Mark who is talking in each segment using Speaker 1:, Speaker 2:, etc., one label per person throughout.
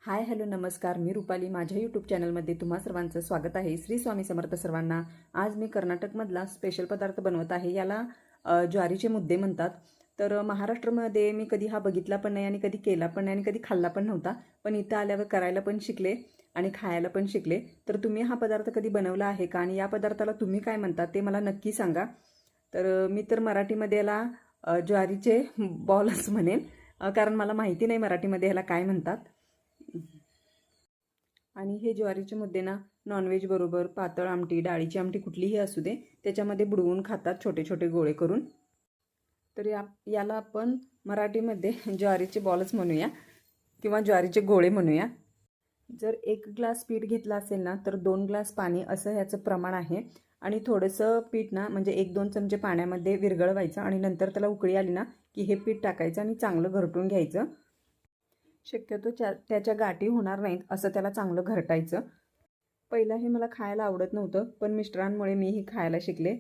Speaker 1: Hi hello नमस्कार, मी रुपाली. माझ्या YouTube चॅनलमध्ये तुम्हा सर्वांचं स्वागत आहे. श्री स्वामी समर्थ सर्वांना. आज मी कर्नाटकमधला स्पेशल पदार्थ बनवत आहे. याला ज्वारीचे मुद्दे म्हणतात. तर महाराष्ट्रामध्ये मी कधी हा बघितला पण नाही आणि कधी केला पण नाही आणि कधी खाल्ला पण नव्हता. पण इथं आल्यावर करायला पण शिकले आणि खायला पण शिकले. तर तुम्ही हा पदार्थ कधी बनवला आहे का आणि या पदार्थाला तुम्ही काय म्हणता ते मला नक्की सांगा. तर मी तर मराठीमध्ये याला ज्वारीचे बॉलच म्हणेन, कारण मला माहिती नाही मराठीमध्ये ह्याला काय म्हणतात. आणि हे ज्वारीचे मुद्दे ना नॉनव्हेज बरोबर पातळ आमटी, डाळीची आमटी कुठलीही असू दे त्याच्यामध्ये बुडवून खातात छोटे छोटे गोळे करून. तर याला आपण मराठीमध्ये ज्वारीचे बॉलच म्हणूया किंवा ज्वारीचे गोळे म्हणूया. जर 1 ग्लास पीठ घेतलं असेल ना तर 2 ग्लास पाणी असं ह्याचं प्रमाण आहे. आणि थोडंसं पीठ ना म्हणजे 1-2 चमचे पाण्यामध्ये विरघळवायचं आणि नंतर त्याला उकळी आली ना की हे पीठ टाकायचं आणि चांगलं घरटून घ्यायचं. शक्यतो त्याच्या गाठी होणार नाहीत असं त्याला चांगलं घरटायचं. पहिला हे मला खायला आवडत नव्हतं, पण मिस्टरांमुळे मी ही खायला शिकले.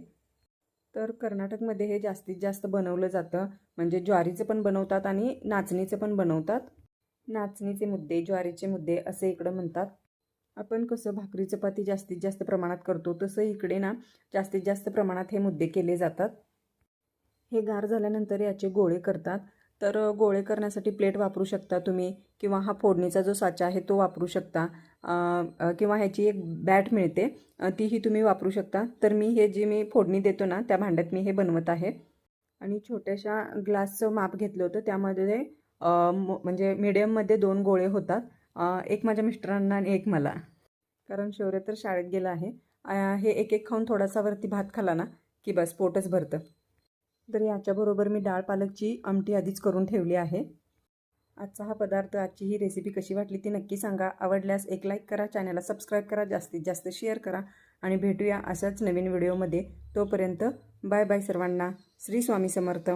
Speaker 1: तर कर्नाटकमध्ये हे जास्तीत जास्त बनवलं जातं. म्हणजे ज्वारीचं पण बनवतात आणि नाचणीचं पण बनवतात. नाचणीचे मुद्दे, ज्वारीचे मुद्दे असे इकडं म्हणतात. आपण कसं भाकरी चपाती जास्तीत जास्त प्रमाणात करतो तसं इकडे ना जास्तीत जास्त प्रमाणात हे मुद्दे केले जातात. हे गार झाल्यानंतर याचे गोळे करतात. तर गोळे करण्यासाठी प्लेट वापरू शकता तुम्ही किंवा हा फोडणीचा जो साचा आहे तो वापरू शकता. किंवा ह्याची एक बॅट मिळते, तीही तुम्ही वापरू शकता. तर मी फोडणी देतो ना त्या भांड्यात मी हे बनवत आहे. आणि छोट्याशा ग्लासचं माप घेतलं होतं त्यामध्ये म्हणजे मीडियममध्ये 2 गोळे होतात. एक माझ्या मिस्टरांना आणि एक मला, कारण शौर्य तर शाळेत गेला आहे. हे एक एक खाऊन थोडासा वरती भात खाला ना की बस पोटच भरतं. तर याच्याबरोबर मी डाळ पालकची आमटी आधीच करून ठेवली आहे. आजचा हा पदार्थ, आजची ही रेसिपी कशी वाटली ती नक्की सांगा. आवडल्यास एक लाईक करा, चॅनलला सबस्क्राईब करा, जास्तीत जास्त शेअर करा आणि भेटूया अशाच नवीन व्हिडिओमध्ये. तोपर्यंत बाय बाय सर्वांना. श्री स्वामी समर्थ.